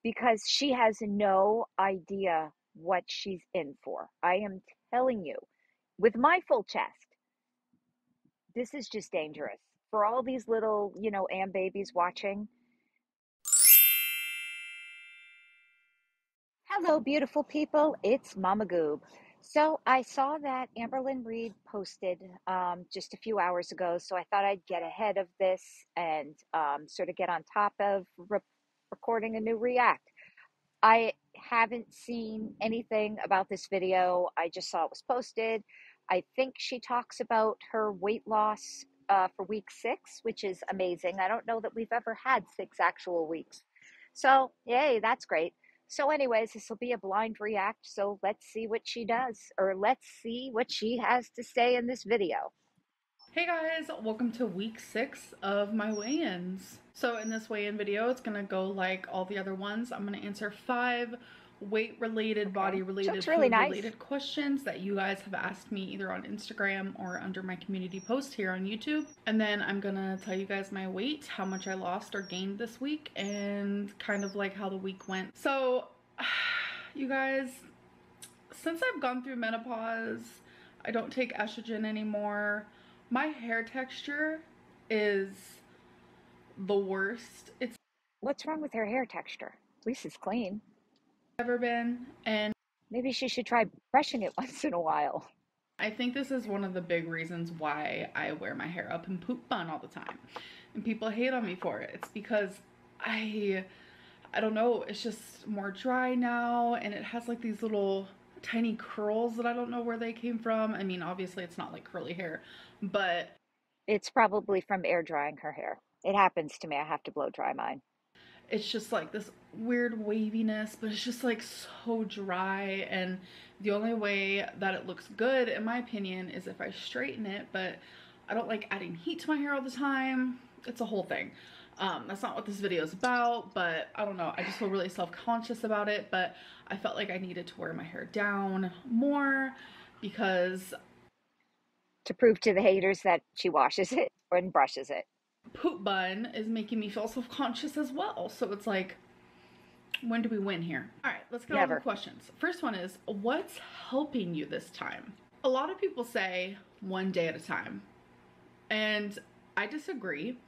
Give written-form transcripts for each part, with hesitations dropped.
because she has no idea what she's in for. I am telling you, with my full chest, this is just dangerous. For all these little, Am babies watching, hello, beautiful people. It's Mama Goob. So I saw that Amberlynn Reid posted just a few hours ago. So I thought I'd get ahead of this and sort of get on top of recording a new react. I haven't seen anything about this video. I just saw it was posted. I think she talks about her weight loss for week 6, which is amazing. I don't know that we've ever had 6 actual weeks. So, yay, that's great. So, anyways, this will be a blind react. So, let's see what she does, or let's see what she has to say in this video. Hey guys, welcome to week 6 of my weigh-ins. So in this weigh-in video, it's gonna go like all the other ones. I'm gonna answer 5 weight-related, body-related, Really food-related nice. questions that you guys have asked me either on Instagram or under my community post here on YouTube. And then I'm gonna tell you guys my weight, how much I lost or gained this week, and kind of like how the week went. So, you guys, since I've gone through menopause, I don't take estrogen anymore. My hair texture is the worst it's What's wrong with her hair texture? At least it's clean. ever been, and Maybe she should try brushing it once in a while. I think this is one of the big reasons why I wear my hair up in poop bun all the time. And people hate on me for it. It's because I don't know, it's just more dry now, and it has like these little tiny curls that I don't know where they came from. I mean, obviously it's not like curly hair, but It's probably from air drying her hair. It happens to me. I have to blow dry mine. it's just like this weird waviness, but it's just like so dry, and the only way that it looks good in my opinion is if I straighten it, but I don't like adding heat to my hair all the time. It's a whole thing. That's not what this video is about, but I don't know, I just feel really self-conscious about it, but I felt like I needed to wear my hair down more because To prove to the haters that she washes it and brushes it. poop bun is making me feel self-conscious as well. So it's like, when do we win here? All right, let's get on to the Never. questions. First one is, what's helping you this time? A lot of people say one day at a time, and I disagree.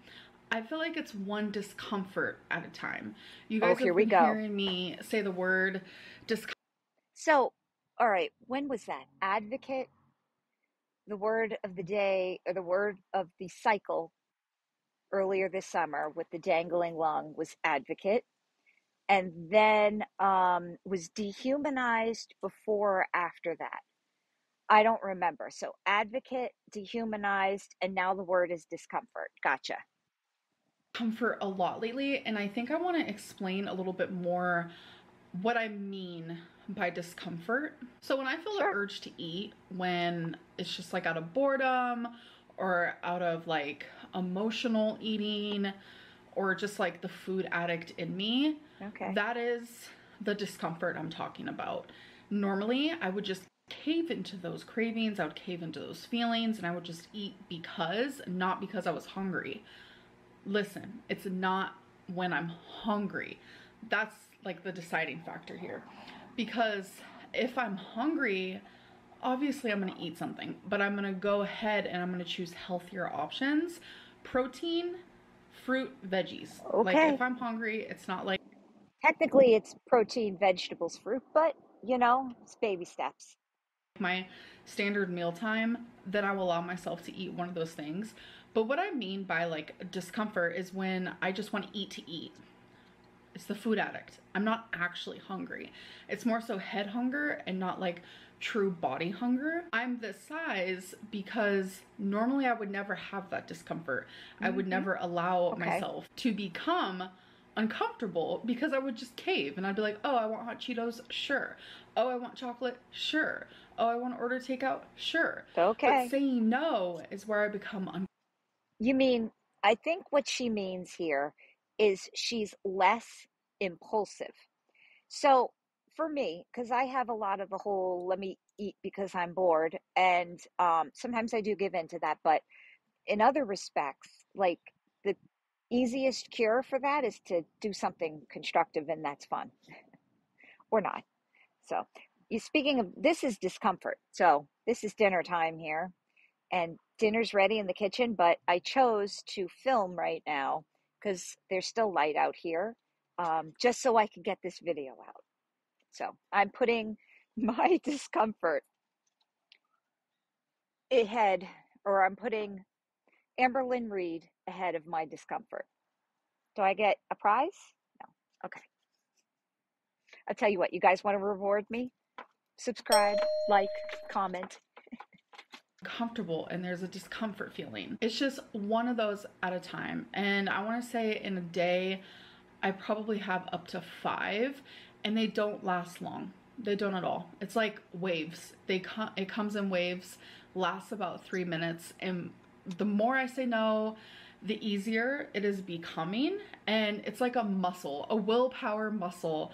I feel like it's one discomfort at a time. You Oh, guys here have we been go. hearing me say the word discomfort. So, all right, when was that? Advocate, the word of the day, or the word of the cycle earlier this summer with the dangling lung was advocate. And then was dehumanized before or after that. I don't remember. So, advocate, dehumanized, and now the word is discomfort. Gotcha. A lot lately, and I think I want to explain a little bit more what I mean by discomfort. So when I feel the Sure. urge to eat, when it's just like out of boredom or out of like emotional eating or just like the food addict in me, Okay. that is the discomfort I'm talking about. Normally, I would just cave into those cravings, I would cave into those feelings, and I would just eat because, not because I was hungry. Listen, it's not when I'm hungry. That's like the deciding factor here. Because if I'm hungry, obviously I'm gonna eat something, but I'm gonna go ahead and I'm gonna choose healthier options. Protein, fruit, veggies. Like Okay. if I'm hungry, it's not like Technically, it's protein, vegetables, fruit, but it's baby steps. my standard meal time, then I will allow myself to eat one of those things. But what I mean by like discomfort is when I just want to eat. It's the food addict. I'm not actually hungry. It's more so head hunger and not like true body hunger. I'm this size because normally I would never have that discomfort. I would Hmm. never allow Okay. myself to become uncomfortable because I would just cave and I'd be like, oh, I want hot Cheetos, sure. Oh, I want chocolate, sure. Oh, I want to order takeout, sure. But Okay. saying no is where I become You mean, I think what she means here is she's less impulsive. So for me, because I have a lot of the whole let me eat because I'm bored, and sometimes I do give in to that, but in other respects, like the easiest cure for that is to do something constructive, and that's fun or not. So, you speaking of, this is discomfort. So, this is dinner time here, and dinner's ready in the kitchen, but I chose to film right now because there's still light out here, just so I could get this video out. So, I'm putting my discomfort ahead, or I'm putting Amberlynn Reid ahead of my discomfort. Do I get a prize? No. Okay. I'll tell you what, you guys want to reward me? Subscribe, like, comment. Comfortable and there's a discomfort feeling. It's just one of those at a time. And I want to say in a day, I probably have up to 5, and they don't last long. They don't at all. It's like waves. It comes in waves, lasts about 3 minutes, and the more I say no, the easier it is becoming. And it's like a muscle, a willpower muscle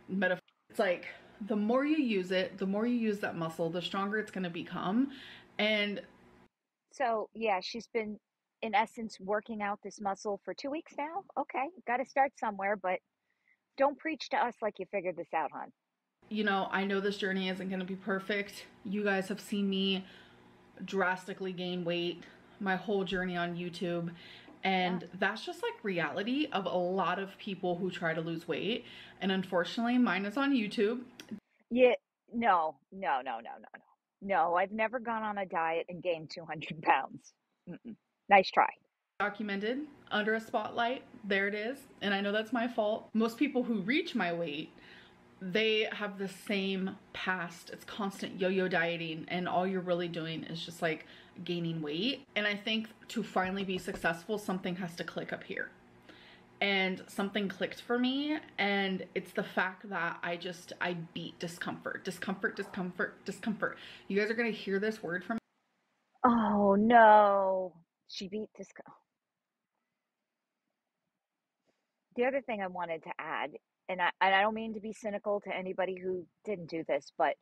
metaphor. It's like the more you use it, the more you use that muscle, the stronger it's going to become. And so, yeah, she's been, in essence, working out this muscle for 2 weeks now. Okay, got to start somewhere, but don't preach to us like you figured this out, hon. I know this journey isn't going to be perfect. You guys have seen me drastically gain weight my whole journey on YouTube. And yeah. That's just like reality of a lot of people who try to lose weight. And unfortunately, mine is on YouTube. Yeah, no, no, no, no, no, no. No, I've never gone on a diet and gained 200 pounds. Mm-mm. Nice try. Documented under a spotlight. There it is. And I know that's my fault. Most people who reach my weight, they have the same past. It's constant yo-yo dieting, and all you're really doing is just like gaining weight. And I think to finally be successful, something has to click up here. And something clicked for me, and it's the fact that I beat discomfort. Discomfort, discomfort, discomfort. You guys are gonna hear this word from me. Oh no, she beat this. The other thing I wanted to add, and I don't mean to be cynical to anybody who didn't do this, but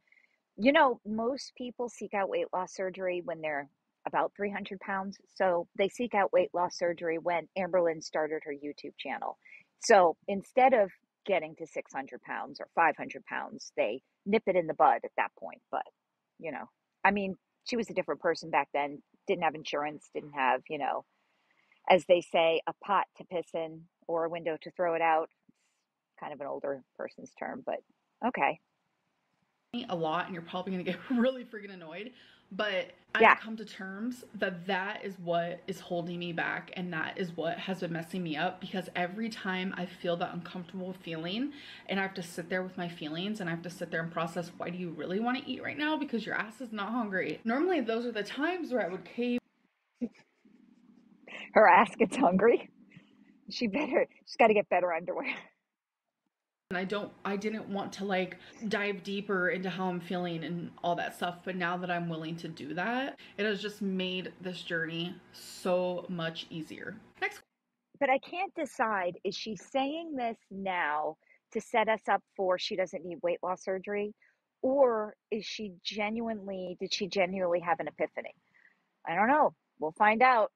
most people seek out weight loss surgery when they're about 300 pounds. So they seek out weight loss surgery when Amberlynn started her YouTube channel. So instead of getting to 600 pounds or 500 pounds, they nip it in the bud at that point. But, you know, I mean, she was a different person back then, didn't have insurance, didn't have, as they say, a pot to piss in or a window to throw it out. It's kind of an older person's term, but okay. A lot, and you're probably gonna get really freaking annoyed, but Yeah. I've come to terms that that is what is holding me back, and that is what has been messing me up, because every time I feel that uncomfortable feeling and I have to sit there with my feelings and I have to sit there and process, why do you really want to eat right now? Because your ass is not hungry. Normally those are the times where I would cave. Her ass gets hungry. She's got to get better underwear. And I didn't want to like dive deeper into how I'm feeling and all that stuff, but now that I'm willing to do that, it has just made this journey so much easier. Next. But I can't decide, is she saying this now to set us up for she doesn't need weight loss surgery, or did she genuinely have an epiphany? I don't know. We'll find out.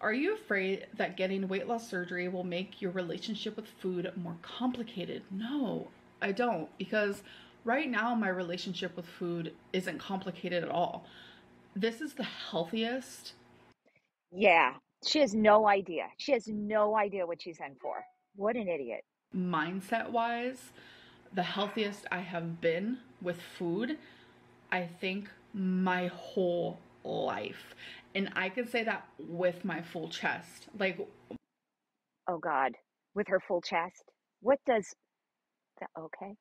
Are you afraid that getting weight loss surgery will make your relationship with food more complicated? No, I don't, because right now my relationship with food isn't complicated at all. This is the healthiest. Yeah, she has no idea. She has no idea what she's in for. What an idiot. Mindset wise, the healthiest I have been with food, I think, my whole life. And I could say that with my full chest. Like, oh God, with her full chest. What does that? Okay,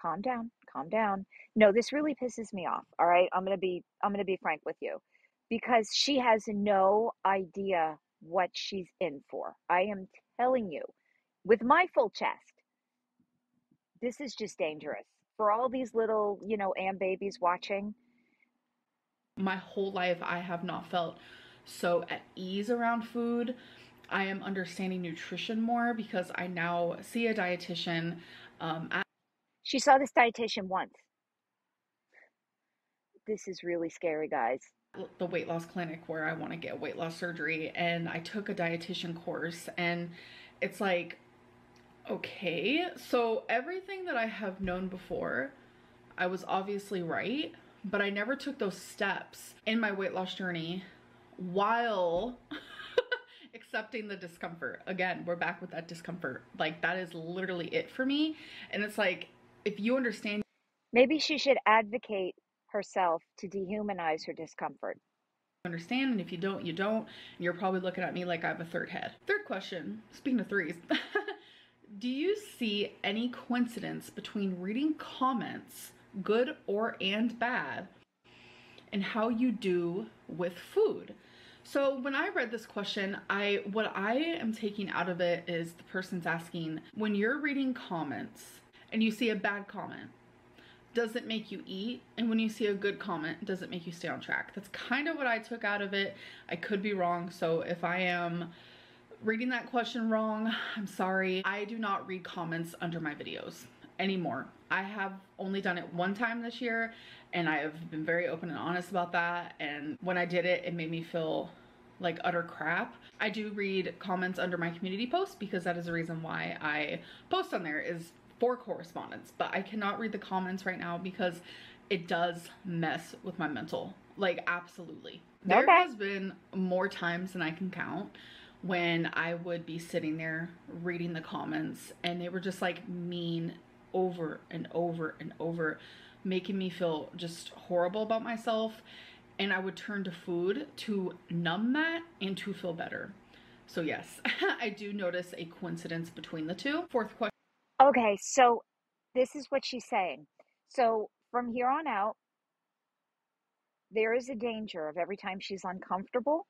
calm down, calm down. No, this really pisses me off. All right, I'm gonna be frank with you, because she has no idea what she's in for. I am telling you, with my full chest, this is just dangerous for all these little, am babies watching. my whole life, I have not felt so at ease around food. I am understanding nutrition more because I now see a dietitian. She saw this dietitian once. This is really scary, guys. the weight loss clinic where I want to get weight loss surgery, and I took a dietitian course, and it's like, okay, so everything that I have known before, I was obviously right, but I never took those steps in my weight loss journey while accepting the discomfort. Again, we're back with that discomfort. Like, that is literally it for me. And it's like, if you understand, Maybe she should advocate herself to dehumanize her discomfort. and if you don't, you don't. And you're probably looking at me like I have a third head. Third question, speaking of threes, do you see any coincidence between reading comments, good or and bad, and how you do with food? So when I read this question, what I am taking out of it is the person's asking, when you're reading comments and you see a bad comment, does it make you eat? And when you see a good comment, does it make you stay on track? That's kind of what I took out of it. I could be wrong, so if I am reading that question wrong, I'm sorry. I do not read comments under my videos anymore. I have only done it one time this year, and I have been very open and honest about that, and when I did it, it made me feel like utter crap. I do read comments under my community posts because that is the reason why I post on there, is for correspondence, but I cannot read the comments right now because it does mess with my mental, like absolutely. There has been more times than I can count when I would be sitting there reading the comments and they were just like mean over and over and over, making me feel just horrible about myself. And I would turn to food to numb that and to feel better. So yes, I do notice a coincidence between the two. Fourth question. Okay, so this is what she's saying. So from here on out, there is a danger of every time she's uncomfortable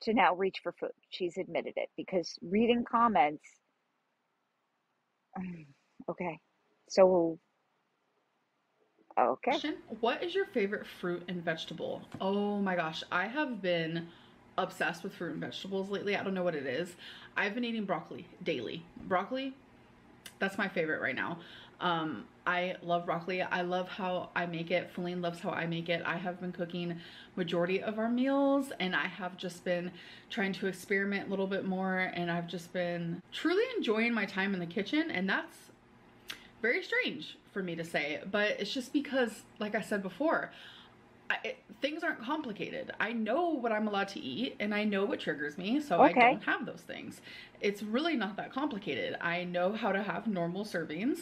to now reach for food. She's admitted it because reading comments. Okay, so, okay. What is your favorite fruit and vegetable? Oh my gosh, I have been obsessed with fruit and vegetables lately. I don't know what it is. I've been eating broccoli daily. Broccoli, that's my favorite right now. I love broccoli. I love how I make it. Feline loves how I make it. I have been cooking majority of our meals, and I have just been trying to experiment a little bit more, and I've just been truly enjoying my time in the kitchen, and that's very strange for me to say, but it's just because, like I said before, things aren't complicated. I know what I'm allowed to eat, and I know what triggers me, so I don't have those things. It's really not that complicated. I know how to have normal servings,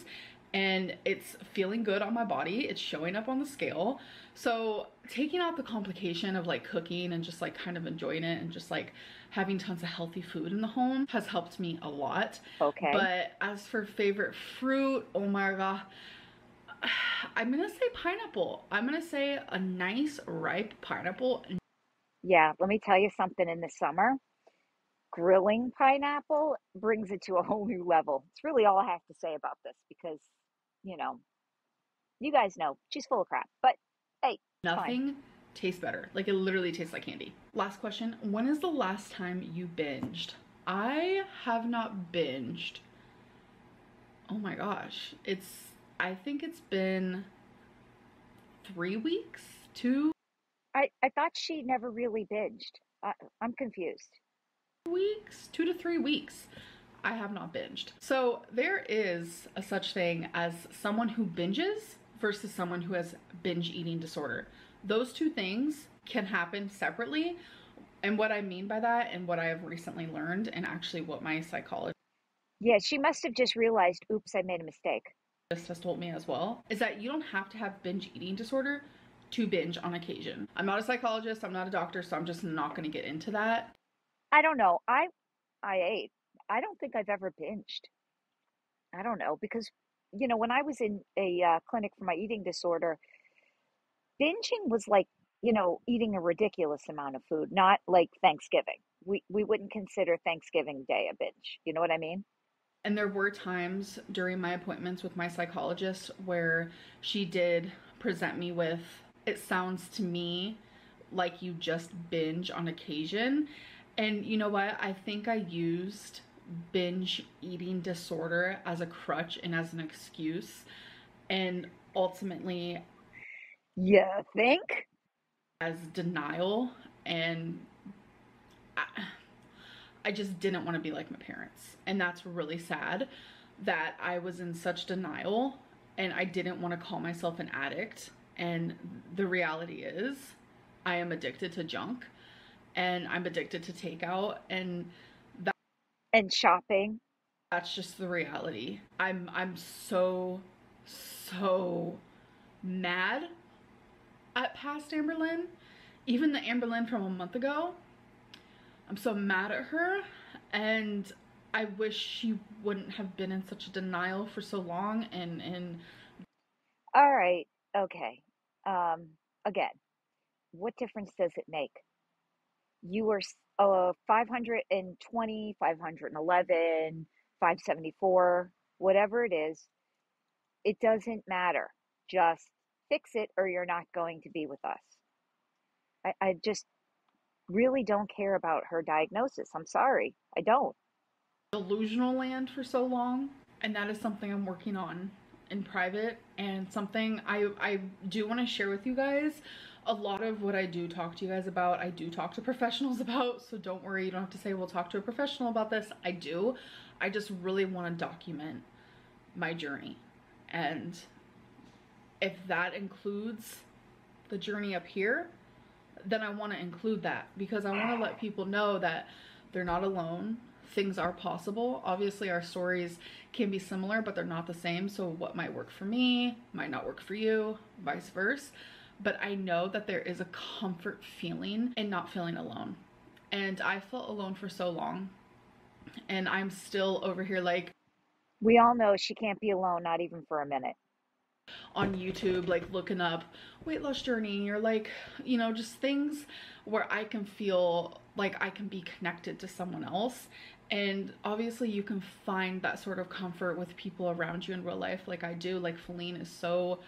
and it's feeling good on my body. It's showing up on the scale. So taking out the complication of like cooking and just like kind of enjoying it and just like having tons of healthy food in the home has helped me a lot. Okay. But as for favorite fruit, oh my god, I'm gonna say pineapple. I'm gonna say a nice ripe pineapple. Yeah, let me tell you something. In the summer, grilling pineapple brings it to a whole new level. It's really all I have to say about this because, you know, you guys know she's full of crap, but hey, Nothing fine. tastes better. Like, it literally tastes like candy. Last question. When is the last time you binged? I have not binged. Oh my gosh. I think it's been 3 weeks, 2 I thought she never really binged. I'm confused. weeks, 2 to 3 weeks. I have not binged. So there is a such thing as someone who binges versus someone who has binge eating disorder. Those two things can happen separately. And what I mean by that, and what I have recently learned, and actually what my psychologist Yeah, she must have just realized, oops, I made a mistake. has told me as well, is that you don't have to have binge eating disorder to binge on occasion. I'm not a psychologist, I'm not a doctor, so I'm just not going to get into that. I don't know. I ate. I don't think I've ever binged. I don't know because, when I was in a clinic for my eating disorder, binging was like, eating a ridiculous amount of food, not like Thanksgiving. We wouldn't consider Thanksgiving Day a binge. You know what I mean? And there were times during my appointments with my psychologist where she did present me with, it sounds to me like you just binge on occasion. And you know what? I think I used binge eating disorder as a crutch and as an excuse. And ultimately, You think? as denial, and I, I just didn't want to be like my parents. And that's really sad that I was in such denial and I didn't want to call myself an addict. And the reality is, I am addicted to junk and I'm addicted to takeout, and And shopping. that's just the reality. I'm so mad at past Amberlynn. Even the Amberlynn from a month ago, I'm so mad at her, and I wish she wouldn't have been in such a denial for so long. And All right. Okay. Um, Again, what difference does it make? You were 520, 511, 574, whatever it is, it doesn't matter. Just fix it or you're not going to be with us. I just really don't care about her diagnosis. I'm sorry. I don't. delusional land for so long, and that is something I'm working on in private, and something I do want to share with you guys. A lot of what I do talk to you guys about, I do talk to professionals about, so don't worry, you don't have to say we'll talk to a professional about this. I do. I just really want to document my journey, and if that includes the journey up here, then I want to include that, because I want to let people know that they're not alone. Things are possible. Obviously, our stories can be similar, but they're not the same. So what might work for me might not work for you, vice versa. But I know that there is a comfort feeling in not feeling alone. And I felt alone for so long. And I'm still over here like We all know she can't be alone, not even for a minute. on YouTube, like looking up weight loss journey, or like, just things where I can feel like I can be connected to someone else. And obviously you can find that sort of comfort with people around you in real life, like I do. Like Feline is so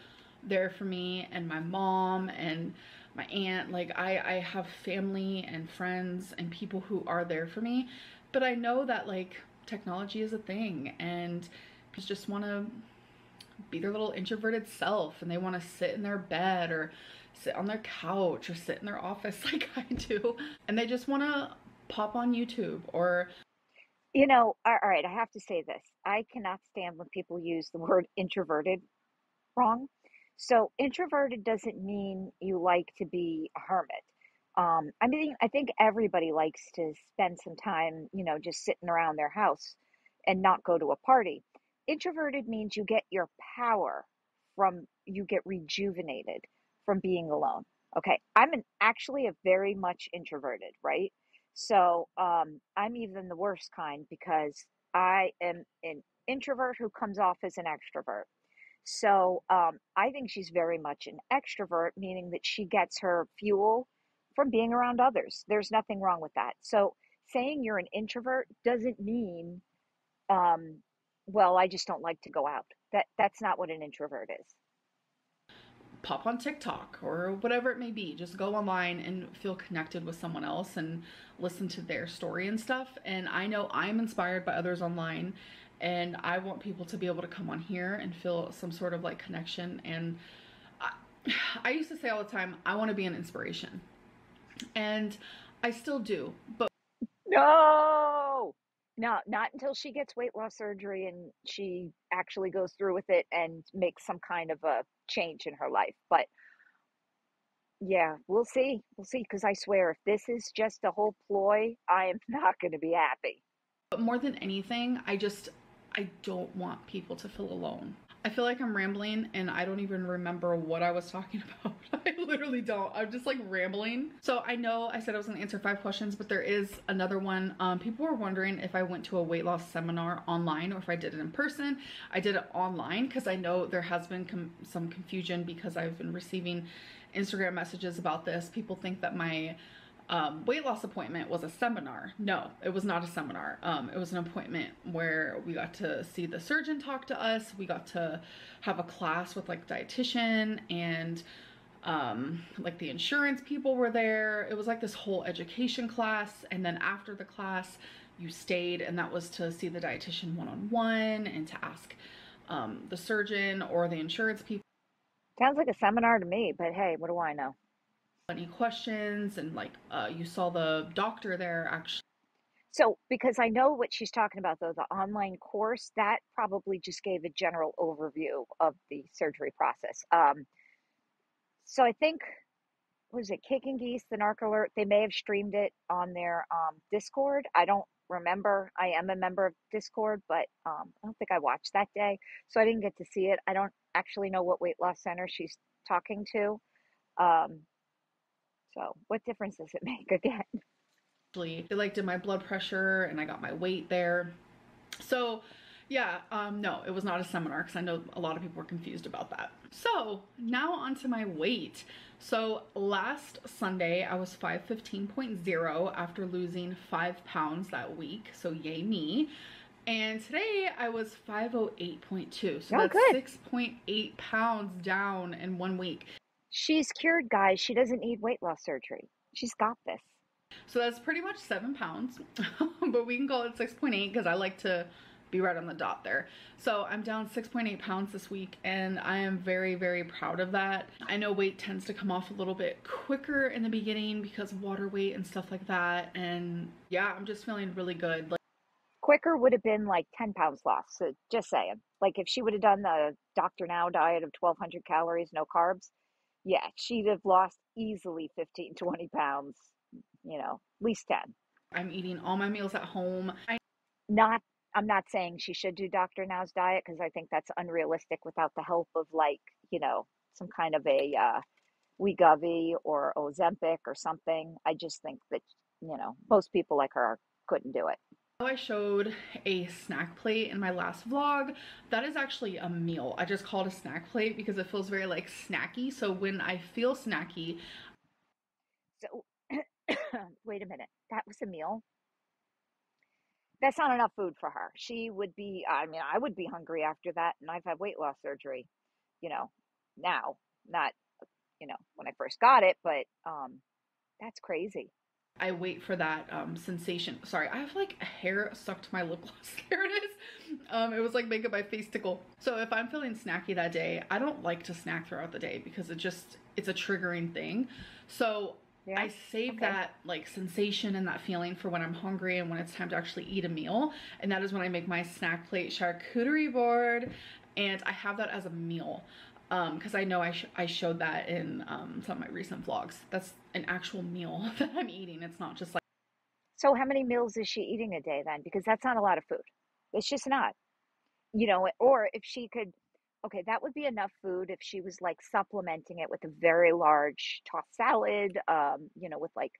there for me, and my mom and my aunt. Like I have family and friends and people who are there for me. But I know that like technology is a thing, and people just want to be their little introverted self, and they want to sit in their bed or sit on their couch or sit in their office like I do, and they just want to pop on YouTube or All right, I have to say this. I cannot stand when people use the word introverted wrong. So, introverted doesn't mean you like to be a hermit. I mean, I think everybody likes to spend some time, just sitting around their house and not go to a party. Introverted means you get your power you get rejuvenated from being alone. Okay. Actually a very much introverted, right? So, I'm even the worst kind because I am an introvert who comes off as an extrovert. So, I think she's very much an extrovert, meaning that she gets her fuel from being around others. There's nothing wrong with that. So, saying you're an introvert doesn't mean, um, well, I just don't like to go out. That's not what an introvert is. pop on TikTok or whatever it may be. Just go online and feel connected with someone else and listen to their story and stuff. And I know I'm inspired by others online, and I want people to be able to come on here and feel some sort of like connection. And I, I used to say all the time, I want to be an inspiration. And I still do. But No, no, not until she gets weight loss surgery and she actually goes through with it and makes some kind of a change in her life. But yeah, we'll see. We'll see. Because I swear, if this is just a whole ploy, I am not going to be happy. more than anything, I don't want people to feel alone. I feel like I'm rambling and I don't even remember what I was talking about. I literally don't. I'm just like rambling. So I know I said I was going to answer 5 questions, but there is another one. People were wondering if I went to a weight loss seminar online or if I did it in person. I did it online because I know there has been some confusion because I've been receiving Instagram messages about this. People think that my weight loss appointment was a seminar. No, it was not a seminar. It was an appointment where we got to see the surgeon talk to us. We got to have a class with like dietitian, and like the insurance people were there. It was like this whole education class. And then after the class, you stayed, and that was to see the dietitian one-on-one and to ask the surgeon or the insurance people Sounds like a seminar to me, but hey, what do I know? any questions, and like you saw the doctor there actually. So, because I know what she's talking about, though, the online course, that probably just gave a general overview of the surgery process. So I think, was it Kicking Geese, the Narc Alert? They may have streamed it on their Discord. I don't remember. I am a member of Discord, but I don't think I watched that day. So I didn't get to see it. I don't actually know what weight loss center she's talking to. Um, so what difference does it make again? They like did my blood pressure and I got my weight there. So yeah, no, it was not a seminar because I know a lot of people were confused about that. So now onto my weight. So last Sunday I was 515.0 after losing 5 pounds that week. So yay me. And today I was 508.2. So Oh, that's good. 6.8 pounds down in 1 week. She's cured, guys. She doesn't need weight loss surgery. She's got this. So that's pretty much 7 pounds, but we can call it 6.8 because I like to be right on the dot there. So I'm down 6.8 pounds this week and I am very, very proud of that. I know weight tends to come off a little bit quicker in the beginning because of water weight and stuff like that. And yeah, I'm just feeling really good. Like, Quicker would have been like 10 pounds lost. So just saying. Like if she would have done the Dr. Now diet of 1,200 calories, no carbs, yeah, she'd have lost easily 15, 20 pounds, at least 10. I'm eating all my meals at home. Not, I'm not saying she should do Dr. Now's diet because I think that's unrealistic without the help of like, some kind of a Wegovy or Ozempic or something. I just think that, most people like her couldn't do it. I showed a snack plate in my last vlog. That is actually a meal. I just call it a snack plate because it feels very like snacky. So when I feel snacky. So wait a minute. That was a meal? That's not enough food for her. She would be, I mean, I would be hungry after that. And I've had weight loss surgery, you know, now, not, when I first got it, but that's crazy. I wait for that sensation. Sorry, I have like hair stuck to my lip gloss. There it is. It was like making my face tickle. So if I'm feeling snacky that day, I don't like to snack throughout the day because it's a triggering thing. So Yeah. I save Okay. that like sensation and that feeling for when I'm hungry and when it's time to actually eat a meal. And that is when I make my snack plate charcuterie board, and I have that as a meal. Because I know I showed that in some of my recent vlogs. That's an actual meal that I'm eating. It's not just like. So how many meals is she eating a day then? Because that's not a lot of food. It's just not, or if she could, okay, that would be enough food if she was like supplementing it with a very large tossed salad, with like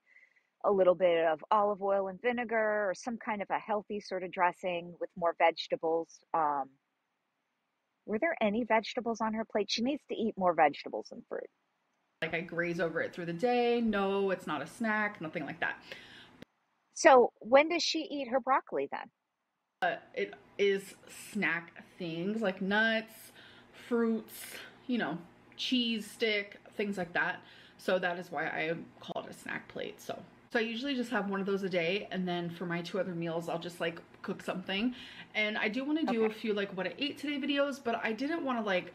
a little bit of olive oil and vinegar or some kind of a healthy sort of dressing with more vegetables. Were there any vegetables on her plate? She needs to eat more vegetables and fruit. I graze over it through the day. No, it's not a snack, nothing like that. So when does she eat her broccoli then? It is snack things like nuts, fruits, you know, cheese stick, things like that. So that is why I call it a snack plate. So I usually just have one of those a day, and then for my 2 other meals, I'll just like cook something. And I do want to do a Okay. few like what I ate today videos, but I didn't want to like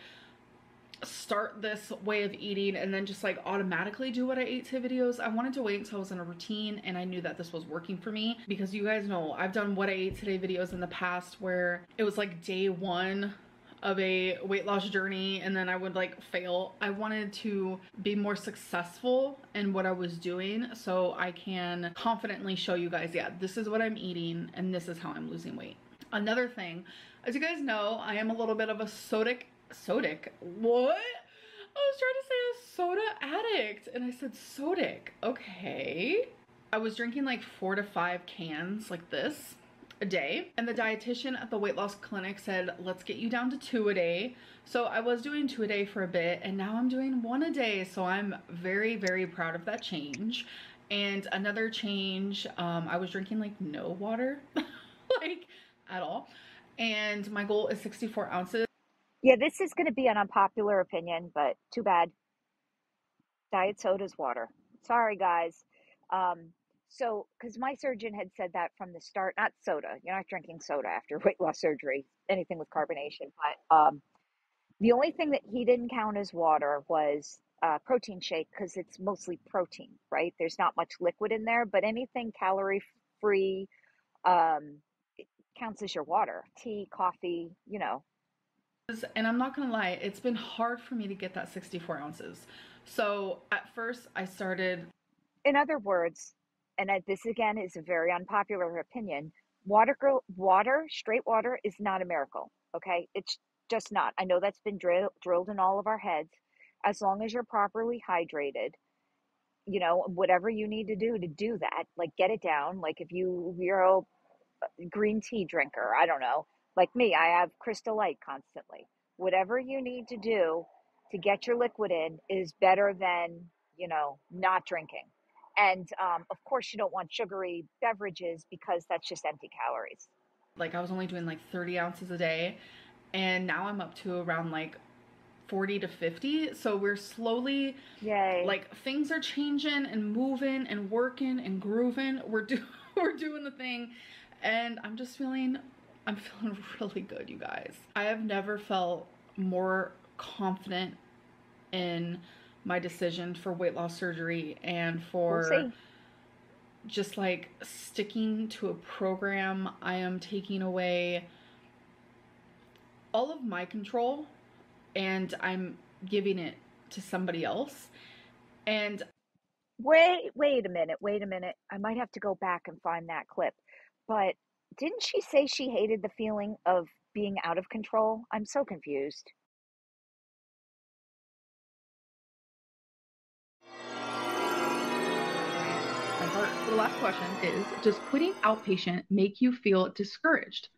start this way of eating and then just like automatically do what I ate today videos. I wanted to wait until I was in a routine and I knew that this was working for me, because you guys know I've done what I ate today videos in the past where it was like day one of a weight loss journey and then I would like fail. I wanted to be more successful in what I was doing so I can confidently show you guys, yeah, this is what I'm eating and this is how I'm losing weight. Another thing, as you guys know, I am a little bit of a sodic, what? I was trying to say a soda addict and I said sodic. Okay. I was drinking like 4 to 5 cans like this a day, and the dietitian at the weight loss clinic said, let's get you down to 2 a day. So I was doing 2 a day for a bit and now I'm doing 1 a day. So I'm very, very proud of that change. And another change, I was drinking like no water, like at all. And my goal is 64 ounces. Yeah, this is going to be an unpopular opinion, but too bad. Diet soda's water. Sorry, guys. So, because my surgeon had said that from the start, not soda. You're not drinking soda after weight loss surgery, anything with carbonation. But the only thing that he didn't count as water was protein shake because it's mostly protein, right? There's not much liquid in there, but anything calorie free um, counts as your water. Tea, coffee, you know. And I'm not gonna lie, it's been hard for me to get that 64 ounces. So at first I started. In other words, and this again is a very unpopular opinion, straight water is not a miracle. Okay, it's just not. I know that's been drilled in all of our heads. As long as you're properly hydrated, you know, whatever you need to do that, like get it down. Like if you're a green tea drinker, I don't know, like me, I have Crystal Light constantly. Whatever you need to do to get your liquid in is better than, you know, not drinking. And of course, you don't want sugary beverages because that's just empty calories. Like I was only doing like 30 ounces a day, and now I'm up to around like 40 to 50. So we're slowly, Yay. like, things are changing and moving and working and grooving. We're doing the thing, and I'm feeling really good, you guys. I have never felt more confident in my decision for weight loss surgery and We'll for see. just like sticking to a program. I am taking away all of my control and I'm giving it to somebody else. And Wait a minute. Wait a minute. I might have to go back and find that clip. But didn't she say she hated the feeling of being out of control? I'm so confused. my heart, the last question is, does quitting outpatient make you feel discouraged?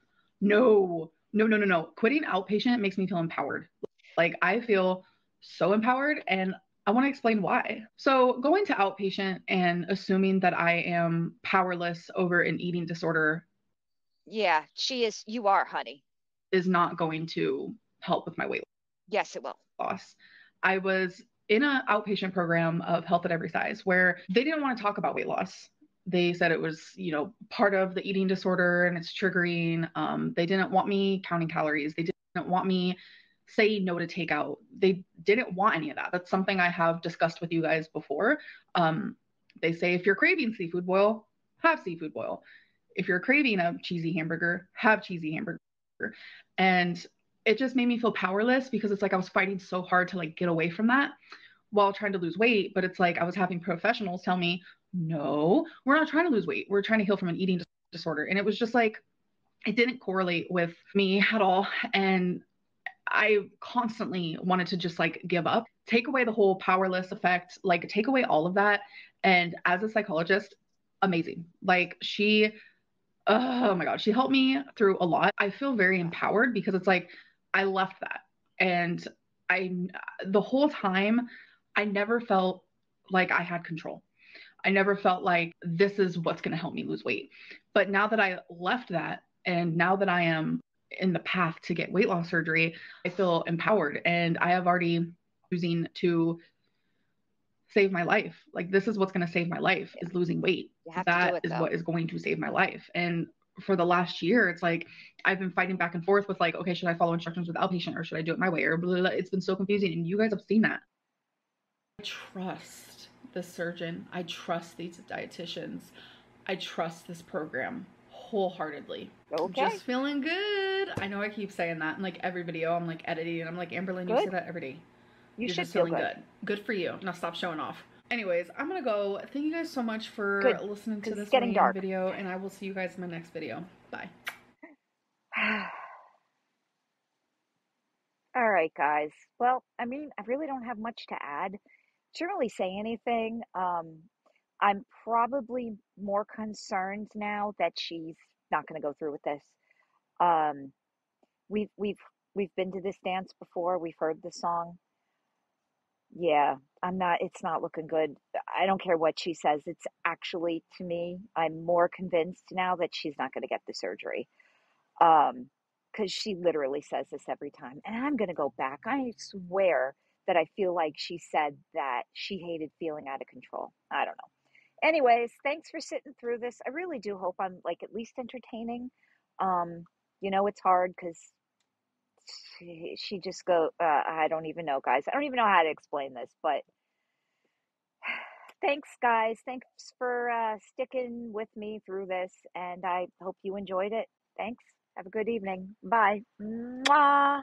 No, no, no, no, no. Quitting outpatient makes me feel empowered. Like I feel so empowered, and I want to explain why. So, going to outpatient and assuming that I am powerless over an eating disorder Yeah, she is. You are, honey. is not going to help with my weight Yes, it will. loss. I was in an outpatient program of Health at Every Size where they didn't want to talk about weight loss. They said it was, part of the eating disorder and it's triggering. They didn't want me counting calories. They didn't want me saying no to takeout. They didn't want any of that. That's something I have discussed with you guys before. They say if you're craving seafood boil, have seafood boil. If you're craving a cheesy hamburger, have cheesy hamburger. And it just made me feel powerless because it's like I was fighting so hard to like get away from that while trying to lose weight. But it's like I was having professionals tell me, no, we're not trying to lose weight. We're trying to heal from an eating disorder. And it was just like, it didn't correlate with me at all. And I constantly wanted to just like give up, take away the whole powerless effect, like take away all of that. And as a psychologist, amazing. Like oh my God, she helped me through a lot. I feel very empowered because it's like I left that. And I, the whole time, I never felt like I had control. I never felt like this is what's going to help me lose weight. But now that I left that, and now that I am in the path to get weight loss surgery, I feel empowered. And I have already choosing to save my life. Like this is what's going to save my life Yeah, is losing weight. you have to do That it is though. what is going to save my life. And for the last year, it's like I've been fighting back and forth with like, okay, should I follow instructions with outpatient or should I do it my way? Or blah, blah, blah. It's been so confusing. And you guys have seen that. I trust the surgeon. I trust these dietitians. I trust this program wholeheartedly. Okay, Just feeling good. I know I keep saying that in like every video. I'm like editing and I'm like, Amberlynn, you say good. that every day. You You're should just feel feeling good. good. Good for you. Now stop showing off. Anyways, I'm gonna go. Thank you guys so much for Good, listening to because it's this getting random dark. video, and I will see you guys in my next video. Bye. All right, guys. Well, I mean, I really don't have much to add. Shouldn't really say anything. I'm probably more concerned now that she's not going to go through with this. Um, we've we've we've been to this dance before. We've heard the song. Yeah, I'm not. It's not looking good. I don't care what she says. It's actually to me, I'm more convinced now that she's not going to get the surgery. Because she literally says this every time. And I'm going to go back. I swear that I feel like she said that she hated feeling out of control. I don't know. Anyways, thanks for sitting through this. I really do hope I'm like at least entertaining. Um, you know, it's hard because it's she just go, I don't even know, guys. I don't even know how to explain this, but thanks, guys. Thanks for sticking with me through this, and I hope you enjoyed it. Thanks. Have a good evening. Bye. Mwah.